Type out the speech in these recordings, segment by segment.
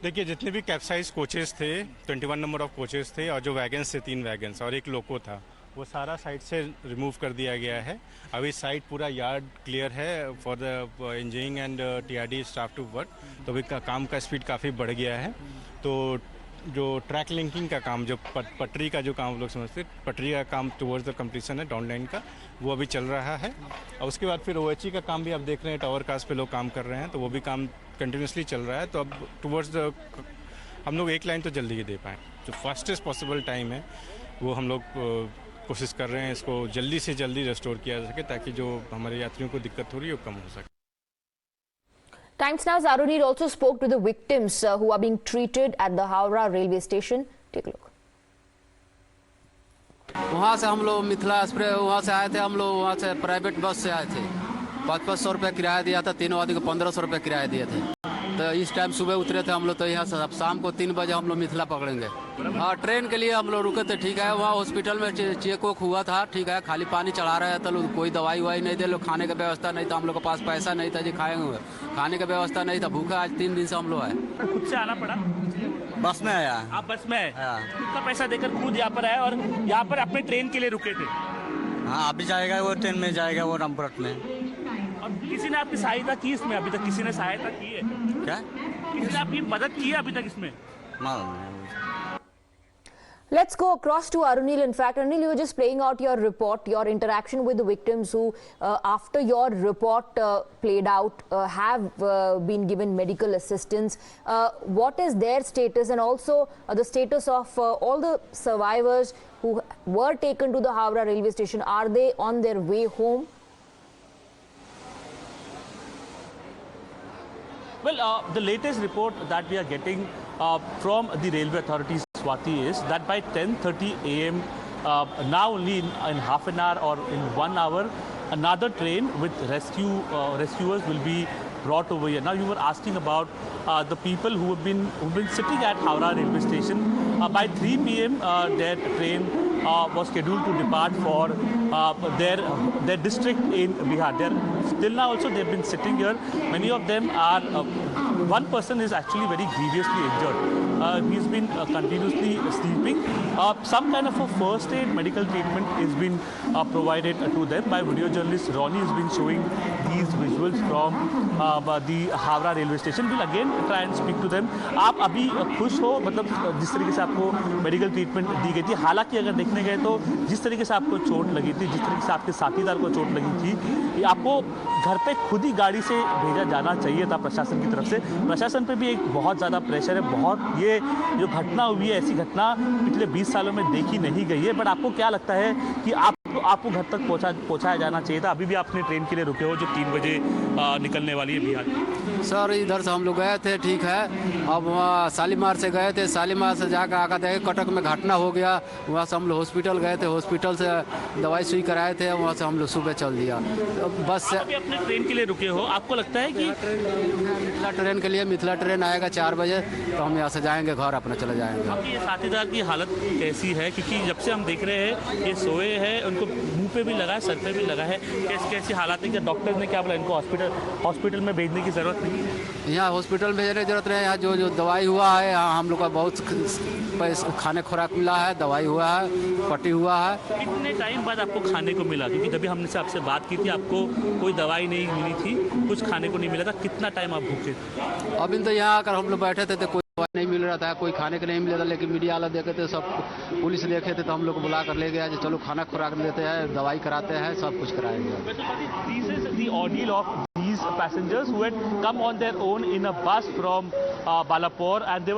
देखिए, जितने भी कैप्साइज कोचेस थे, 21 नंबर ऑफ कोचेस थे, और जो वैगन्स थे 3 वैगन्स और एक लोको था, वो सारा साइट से रिमूव कर दिया गया है। अभी साइट पूरा यार्ड क्लियर है for the engineering and TRD staff to work. तो अभी काम का स्पीड काफ़ी बढ़ गया है। तो जो ट्रैक लिंकिंग का काम, जो पटरी का जो काम हम लोग समझते हैं, पटरी का काम टुवर्ड्स द कंप्लीशन है डाउन लाइन का, वो अभी चल रहा है। और उसके बाद फिर ओएचई का काम भी आप देख रहे हैं, टावर कास्ट पे लोग काम कर रहे हैं, तो वो भी काम कंटिन्यूसली चल रहा है। तो अब टुवर्ड्स द हम लोग एक लाइन तो जल्दी ही दे पाएँ, जो फास्टेस्ट पॉसिबल टाइम है वो हम लोग कोशिश कर रहे हैं इसको जल्दी से जल्दी रेस्टोर किया जा सके, ताकि जो हमारे यात्रियों को दिक्कत हो रही है वो कम हो सके। Times Now's Arunil also spoke to the victims who are being treated at the Howrah railway station. Take a look. वहाँ से हम लोग मिथिला एक्सप्रेस वहाँ से आए थे, हम लोग वहाँ से प्राइवेट बस से आए थे। 500 रुपये किराया दिया था, तीनों आदमी को 1500 रुपये किराया दिए थे। तो इस टाइम सुबह उतरे थे हम लोग, तो यहाँ से अब शाम को 3 बजे हम लोग मिथिला पकड़ेंगे। हाँ, ट्रेन के लिए हम लोग रुके थे, ठीक है। वहाँ हॉस्पिटल में चेक वोक हुआ था, ठीक है। खाली पानी चढ़ा रहे थे लोग, कोई दवाई ववाई नहीं दे, लोग खाने का व्यवस्था नहीं था। हम लोग के पास पैसा नहीं था जी खाएंगे, खाने का व्यवस्था नहीं था, भूखा आज 3 दिन से हम लोग आए। खुद से आना पड़ा? बस में आया। आप बस में आए? हाँ। कितना पैसा देकर खुद यहाँ पर आए और यहाँ पर अपने ट्रेन के लिए रुके थे? हाँ, अभी जाएगा वो ट्रेन में, जाएगा वो रामपुरत में। और किसी ने आपकी सहायता की इसमें? अभी तक किसी ने सहायता की है क्या? किसी ने आपकी मदद की है अभी तक इसमें? Let's go across to Arunil. In fact, Arunil, you were just playing out your report, your interaction with the victims who, after your report played out, have been given medical assistance. What is their status, and also the status of all the survivors who were taken to the Howrah railway station? Are they on their way home? Well, the latest report that we are getting from the railway authorities, Swati, is that by 10:30 a.m. Now only in half an hour or in 1 hour, another train with rescuers will be brought over here. Now, you were asking about the people who've been sitting at Howrah railway station. By 3 p.m. Their train was scheduled to depart for their district in Bihar. Till now also they've been sitting here. Many of them are. One person is actually very grievously injured. He's been continuously sleeping. Some kind of a first aid medical treatment is been provided to them by video journalist Ronnie. Has been showing these visuals from the Howrah railway station. We'll again try and speak to them. आप अभी खुश हो, मतलब जिस तरीके से आपको medical treatment दी गई थी? हालांकि अगर देखने गए तो जिस तरीके से आपको चोट लगी थी, जिस तरीके से आपके साथीदार को चोट लगी थी, आपको घर पे खुद ही गाड़ी से भेजा जाना चाहिए था प्रशासन की तरफ से। प्रशासन पे भी एक बहुत ज़्यादा प्रेशर है। बहुत ये जो घटना हुई है, ऐसी घटना पिछले 20 सालों में देखी नहीं गई है। बट आपको क्या लगता है कि आपको घर तक पहुंचाया जाना चाहिए था? अभी भी आपने ट्रेन के लिए रुके हो जो 3 बजे निकलने वाली है बिहार की। सर, इधर से हम लोग गए थे, ठीक है। अब वहाँ शालीमार से गए थे, शालीमार से जाकर आकर देखे कटक में घटना हो गया। वहाँ से हम लोग हॉस्पिटल गए थे, हॉस्पिटल से दवाई सुई कराए थे, वहाँ से हम लोग सुबह चल दिया। बस से अभी अपने ट्रेन के लिए रुके हो, आपको लगता है कि मिथिला ट्रेन के लिए, मिथिला ट्रेन आएगा 4 बजे, तो हम यहाँ से जाएंगे घर, अपना चले जाएंगे। आपके ये साथीदार की हालत कैसी है? क्योंकि जब से हम देख रहे हैं ये सोए हैं, उनको मुंह पे भी लगा है, सर पे भी लगा है। कैसी हालात है? क्या डॉक्टर ने क्या बोला? इनको हॉस्पिटल में भेजने की जरूरत नहीं है? यहाँ हॉस्पिटल में भेजने की जरूरत नहीं है। यहाँ जो दवाई हुआ है, यहाँ हम लोग का बहुत पैसा खाने खुराक मिला है, दवाई हुआ है, पट्टी हुआ है। कितने टाइम बाद आपको खाने को मिला? क्योंकि तभी हमने से आपसे बात की थी, आपको कोई दवाई नहीं मिली थी, कुछ खाने को नहीं मिला था। कितना टाइम आप भूखे थे? अभी तो यहाँ आकर हम लोग बैठे थे तो कोई दवाई नहीं मिल रहा था, कोई खाने के नहीं मिल रहा था। लेकिन मीडिया वाला देखे थे, सब पुलिस देखे थे, तो हम लोग को बुला कर ले गया, चलो खाना खुराक देते हैं, दवाई कराते हैं, सब कुछ कराएंगे। This is the ordeal of these passengers who had come on their own in a bus from Balapur, and they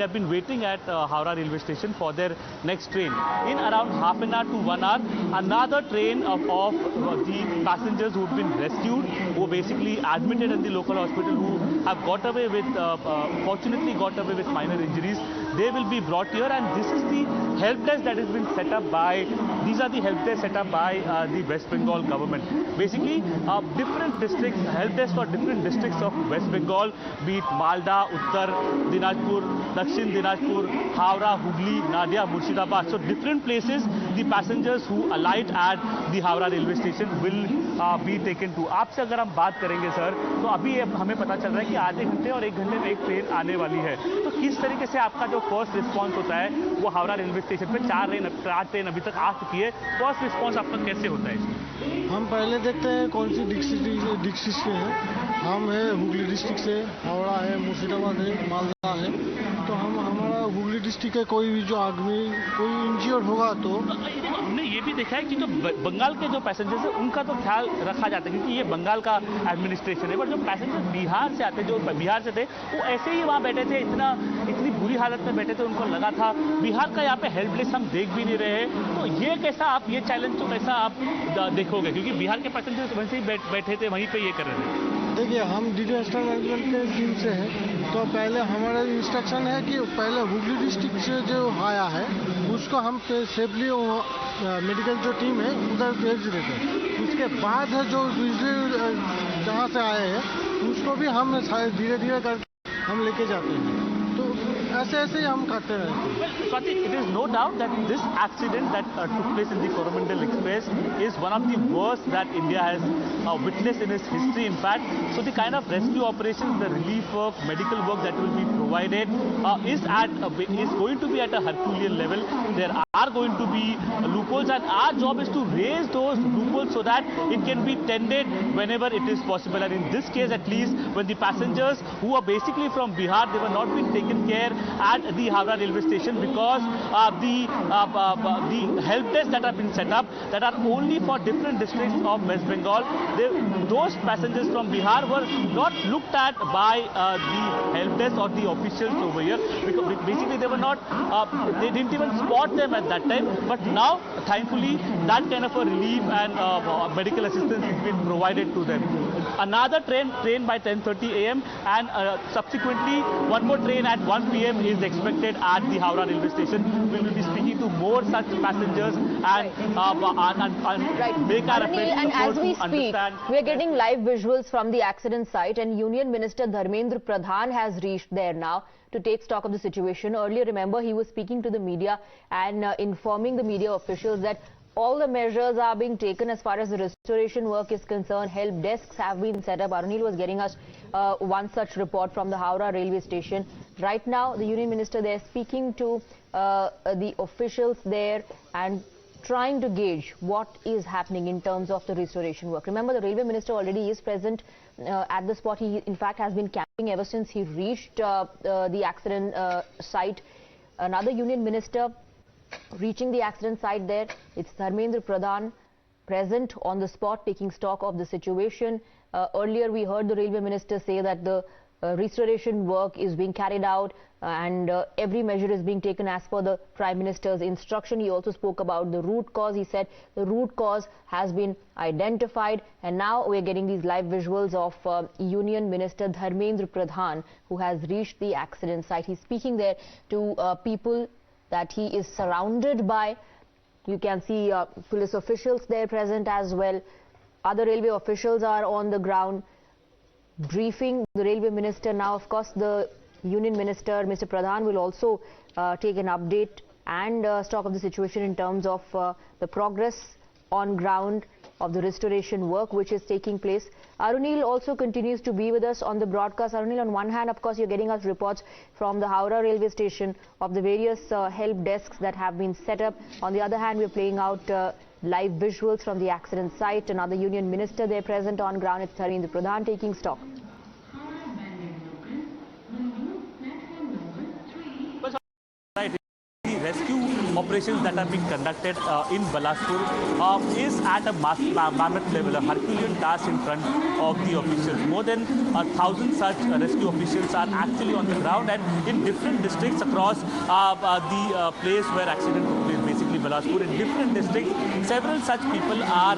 have been waiting at Howrah railway station for their next train. In around half an hour to 1 hour, another train of the passengers who have been rescued, who basically admitted in the local hospital, who have got away with, fortunately got away with minor injuries. they will be brought here, and this is the help desk that has been set up by, these are the help desks set up by the West Bengal government. Basically, different districts, help desk for different districts of West Bengal, be it Malda, Uttar Dinajpur, Dakshin Dinajpur, Howrah, Hooghly, Nadia, Murshidabad. So different places, the passengers who alight at the Howrah railway station will be taken to. आपसे अगर हम बात करेंगे sir, तो अभी हमें पता चल रहा है कि आधे घंटे और 1 घंटे में एक ट्रेन आने वाली है, तो किस तरीके से आपका जो फर्स्ट रिस्पांस होता है वो हावड़ा रेलवे स्टेशन पे 4 ट्रेन अभी तक आ चुकी है, फर्स्ट रिस्पांस आपका कैसे होता है इसमें? हम पहले देखते हैं कौन सी डिस्ट्रिक्ट से है। हम है हुगली डिस्ट्रिक्ट से, हावड़ा है, मुर्शिदाबाद है, मालदा है। तो हम हमारा हुगली डिस्ट्रिक्ट है, कोई भी जो आदमी कोई इंजर्ड होगा तो हमने ये भी देखा है कि जो बंगाल के जो पैसेंजर्स हैं उनका तो ख्याल रखा जाता है, क्योंकि ये बंगाल का एडमिनिस्ट्रेशन है। पर जो पैसेंजर बिहार से आते, जो बिहार से थे, वो ऐसे ही वहाँ बैठे थे, इतनी बुरी हालत में बैठे थे, उनको लगा था बिहार का यहाँ पे हेल्पलेस हम देख भी नहीं रहे हैं। तो ये कैसा आप, ये चैलेंज तो कैसा आप देखोगे, क्योंकि बिहार के पैसेंजर्स वैसे ही बैठे थे, वहीं पर ये कर रहे थे। देखिए, हम डिजास्टर मैनेजमेंट के टीम से हैं, तो पहले हमारा इंस्ट्रक्शन है कि पहले हुगली डिस्ट्रिक्ट से जो आया है उसको हम सेफली मेडिकल जो टीम है उधर भेज देते हैं। उसके बाद जो दूसरे जहाँ से आए हैं उसको भी हम धीरे धीरे करके हम लेके जाते हैं। तो ऐसे ही हम करते रहते हैं। Well, Swati, it is no doubt that this accident that took place in the Coromandel Express is one of the worst that India has witnessed in its history, in fact. So the kind of rescue operations, the relief work, medical work that will be provided is going to be at a Herculean level. There are going to be loopholes, and our job is to raise those loopholes so that it can be tended whenever it is possible. And in this case, at least, when the passengers who are basically from Bihar, they were not being taken care at the Howrah railway station because the help desks that have been set up that are only for different districts of West Bengal, those passengers from Bihar were not looked at by the help desk or the officials over here, because basically they were not, they didn't even spot them at that time. But now, thankfully, that kind of a relief and medical assistance has been provided to them. Another train by 10:30 a.m. and subsequently one more train at 1 p.m. is expected at the Howrah railway station. We will be speaking to more such passengers and make our appeal And as we to speak, understand. we are getting live visuals from the accident site, and Union Minister Dharmendra Pradhan has reached there now to take stock of the situation. Earlier, remember, he was speaking to the media and informing the media officials that all the measures are being taken as far as the restoration work is concerned. Help desks have been set up. Arunil was getting us one such report from the Howrah railway station. Right now, the Union Minister there speaking to the officials there and trying to gauge what is happening in terms of the restoration work. Remember, the Railway Minister already is present at the spot. He, in fact, has been camping ever since he reached the accident site. Another Union Minister reaching the accident site there, it's Dharmendra Pradhan, present on the spot, taking stock of the situation. Earlier, we heard the Railway Minister say that the restoration work is being carried out and every measure is being taken as per the Prime Minister's instruction. He also spoke about the root cause. He said the root cause has been identified, and now we're getting these live visuals of Union Minister Dharmendra Pradhan, who has reached the accident site. He's speaking there to people that he is surrounded by. You can see police officials there present as well. Other railway officials are on the ground briefing the Railway Minister. Now, of course, the Union Minister, Mr. Pradhan, will also take an update and stock of the situation in terms of the progress on ground of the restoration work which is taking place. Arunil also continues to be with us on the broadcast. Arunil, on one hand, of course, you're getting us reports from the Howrah railway station of the various help desks that have been set up. On the other hand, we're playing out live visuals from the accident site. Another Union Minister there present on ground. It's Dharmendra Pradhan taking stock. Right. The rescue operations that are being conducted in Balaspur is at a mammoth level, a Herculean task in front of the officials. More than 1,000 such rescue officials are actually on the ground and in different districts across the place where accident took place, basically Balaspur. In different districts, several such people are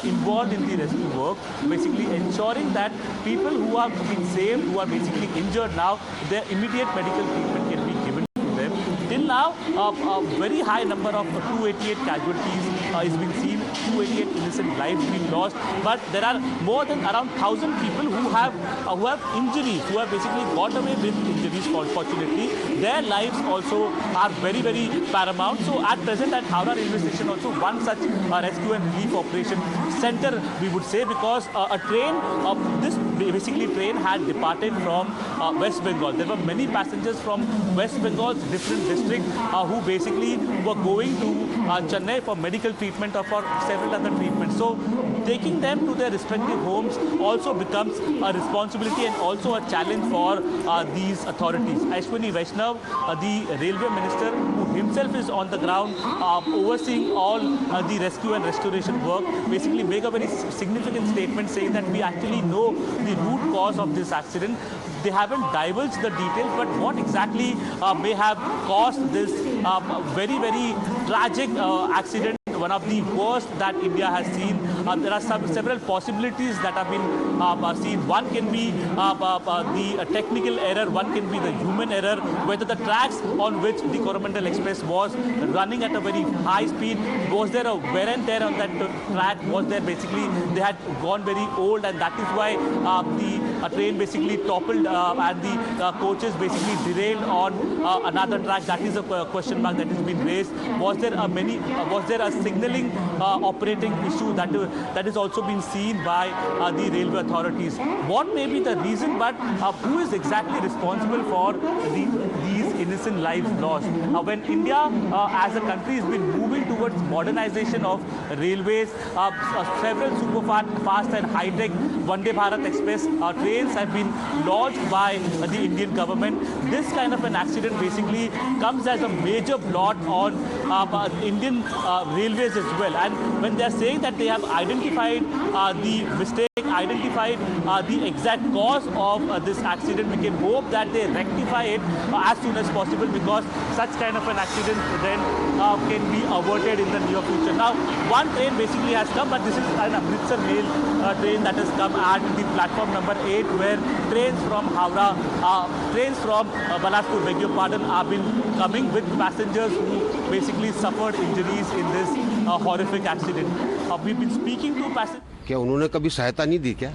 involved in the rescue work, basically ensuring that people who are being saved, who are basically injured now, their immediate medical treatment can be given to them. till now, a very high number of 288 casualties is being seen, 288 innocent lives being lost. But there are more than around 1,000 people who have injuries, who have basically got away with injuries. Fortunately, their lives also are very, very paramount. So at present at Howrah railway station also one such rescue and relief operation center, we would say, because a train this basically train had departed from West Bengal. There were many passengers from West Bengal's different districts who basically were going to Chennai for medical treatment or for several other treatments. So taking them to their respective homes also becomes a responsibility and also a challenge for these authorities. Ashwini Vaishnav, the railway minister, who himself is on the ground overseeing all the rescue and restoration work, basically make a very significant statement saying that we actually know the root cause of this accident. They haven't divulged the details, but what exactly may have caused this very, very tragic accident, one of the worst that India has seen. There are several possibilities that have been seen. One can be the technical error, one can be the human error, whether the tracks on which the Coromandel Express was running at a very high speed, was there a wear and tear on that track, was there basically, they had gone very old, and that is why the train basically toppled and the coaches basically derailed on another track. That is a question mark that has been raised. Was there a signaling operating issue that is also been seen by the railway authorities? What may be the reason, but who is exactly responsible for these innocent lives lost? When India as a country has been moving towards modernization of railways, several super fast and high-tech Vande Bharat Express trains have been launched by the Indian government. This kind of an accident basically comes as a major blot on Indian railways as well. And when they are saying that they have identified the mistake, identified the exact cause of this accident, we can hope that they rectify it as soon as possible, because such kind of an accident then can be averted in the near future. Now, one train basically has come, but this is an Amritsar Mail train that has come at the platform number 8, where trains from Howrah, trains from Bilaspur, beg your pardon, have been coming with passengers who basically suffered injuries in this horrific accident. We've been speaking to passengers. क्या उन्होंने कभी सहायता नहीं दी क्या?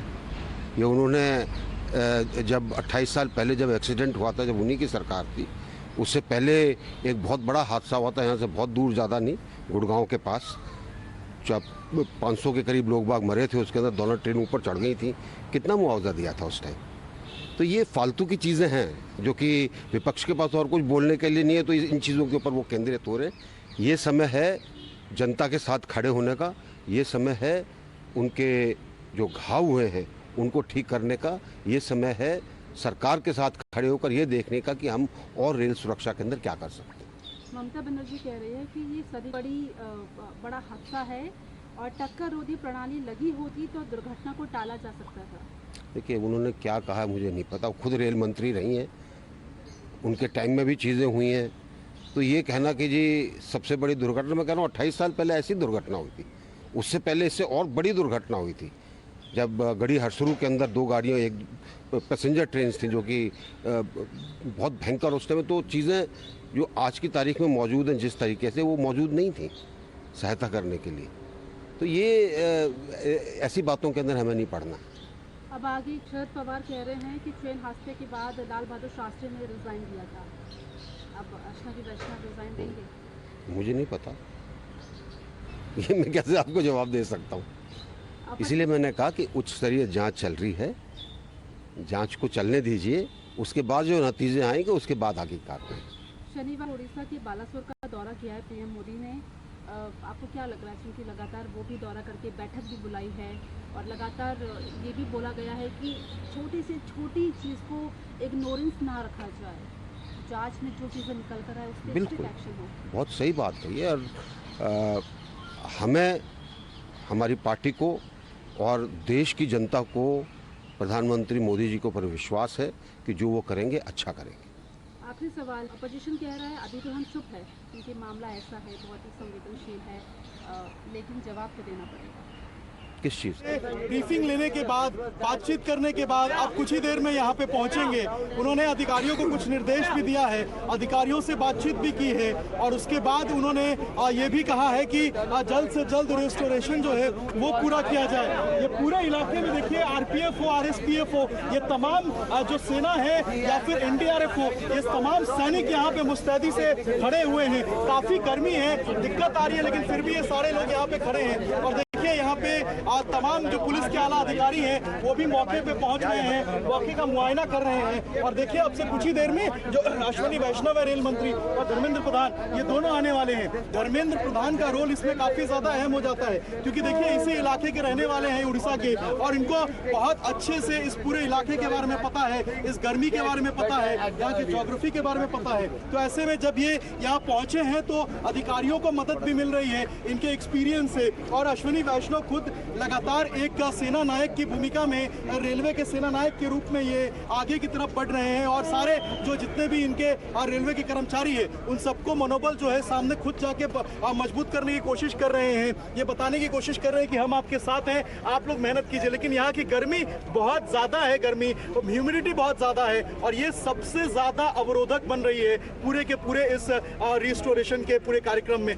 ये उन्होंने जब 28 साल पहले जब एक्सीडेंट हुआ था, जब उन्हीं की सरकार थी, उससे पहले एक बहुत बड़ा हादसा हुआ था यहाँ से बहुत दूर, ज़्यादा नहीं, गुड़गांव के पास, जब 500 के करीब लोग बाग मरे थे, उसके अंदर दोनों ट्रेन ऊपर चढ़ गई थी, कितना मुआवजा दिया था उस टाइम? तो ये फालतू की चीज़ें हैं जो कि विपक्ष के पास और कुछ बोलने के लिए नहीं है, तो इन चीज़ों के ऊपर वो केंद्रित हो रहे हैं। ये समय है जनता के साथ खड़े होने का, ये समय है उनके जो घाव हुए हैं उनको ठीक करने का, ये समय है सरकार के साथ खड़े होकर ये देखने का कि हम और रेल सुरक्षा के अंदर क्या कर सकते हैं। ममता बनर्जी कह रही है कि ये सदी बड़ा हादसा है और टक्कर रोधी प्रणाली लगी होती तो दुर्घटना को टाला जा सकता था। देखिए, उन्होंने क्या कहा मुझे नहीं पता, खुद रेल मंत्री रही हैं, उनके टाइम में भी चीज़ें हुई हैं, तो ये कहना कि जी सबसे बड़ी दुर्घटना, मैं कह रहा हूँ 28 साल पहले ऐसी दुर्घटना हुई थी, उससे पहले इससे और बड़ी दुर्घटना हुई थी जब गढ़ी हरसरू के अंदर दो गाड़ियाँ, एक पैसेंजर ट्रेन थी जो कि बहुत भयंकर, उस टाइम तो चीज़ें जो आज की तारीख में मौजूद हैं जिस तरीके से, वो मौजूद नहीं थी सहायता करने के लिए। तो ये ऐसी बातों के अंदर हमें नहीं पड़ना। अब आगे शरद पवार कह रहे हैं कि ट्रेन हादसे के बाद लाल बहादुर शास्त्री ने रिजाइन दिया था, अब अश्विनी वैष्णव रिजाइन देंगे? मुझे नहीं पता, ये मैं कैसे आपको जवाब दे सकता हूँ। इसीलिए मैंने कहा कि उच्च स्तरीय जांच चल रही है, जांच को चलने दीजिए, उसके बाद जो नतीजे आएंगे उसके बाद आगे कार्रवाई। शनिवार उड़ीसा के बालासोर का दौरा किया है पीएम मोदी ने, आपको क्या लग रहा है, क्योंकि लगातार वो भी दौरा करके बैठक भी बुलाई है और लगातार ये भी बोला गया है कि छोटी से छोटी चीज़ को इग्नोरेंस ना रखा जाए, जांच में जो चीज़ें निकल कर आए उस पर बिल्कुल एक्शन हो। बहुत सही बात है ये, और हमें, हमारी पार्टी को और देश की जनता को, प्रधानमंत्री मोदी जी को पर विश्वास है कि जो वो करेंगे अच्छा करेंगे। आखिरी सवाल, अपोजिशन कह रहा है अभी तो हम चुप है क्योंकि मामला ऐसा है, बहुत ही संवेदनशील है, लेकिन जवाब तो देना पड़ेगा। किस चीज़? ब्रीफिंग लेने के बाद, बातचीत करने के बाद आप कुछ ही देर में यहाँ पे पहुँचेंगे। उन्होंने अधिकारियों को कुछ निर्देश भी दिया है, अधिकारियों से बातचीत भी की है और उसके बाद उन्होंने ये भी कहा है कि जल्द से जल्द रेस्टोरेशन जो है वो पूरा किया जाए। ये पूरे इलाके में देखिए आरपीएफ हो, आरएसपीएफ हो, ये तमाम जो सेना है या फिर एनडीआरएफ हो, ये तमाम सैनिक यहाँ पे मुस्तैदी से खड़े हुए हैं। काफी गर्मी है, दिक्कत आ रही है, लेकिन फिर भी ये सारे लोग यहाँ पे खड़े हैं। और देखिए यहाँ पे तमाम जो पुलिस के आला अधिकारी हैं वो भी मौके पे पहुंच गए हैं, मौके का मुआयना कर रहे हैं। और देखिए अब से कुछ ही देर में जो अश्विनी वैष्णव है रेल मंत्री और धर्मेंद्र प्रधान, ये दोनों आने वाले हैं। धर्मेंद्र प्रधान का रोल इसमें काफी ज्यादा अहम हो जाता है, क्योंकि देखिए इसी इलाके के रहने वाले हैं, उड़ीसा के, और इनको बहुत अच्छे से इस पूरे इलाके के बारे में पता है, इस गर्मी के बारे में पता है, यहाँ के ज्योग्राफी के बारे में पता है। तो ऐसे में जब ये यहाँ पहुंचे हैं तो अधिकारियों को मदद भी मिल रही है इनके एक्सपीरियंस से। और अश्विनी वैष्णव खुद लगातार एक सेना नायक की भूमिका में, रेलवे के सेना नायक के रूप में ये आगे की तरफ बढ़ रहे हैं। और सारे जो जितने भी इनके रेलवे के कर्मचारी हैं उन सबको मनोबल जो है सामने खुद जाके मजबूत करने की कोशिश कर रहे हैं, ये बताने की कोशिश कर रहे हैं कि हम आपके साथ हैं, आप लोग मेहनत कीजिए। लेकिन यहाँ की गर्मी बहुत ज़्यादा है, गर्मी, ह्यूमिडिटी बहुत ज़्यादा है और ये सबसे ज़्यादा अवरोधक बन रही है पूरे के पूरे इस रिस्टोरेशन के पूरे कार्यक्रम में।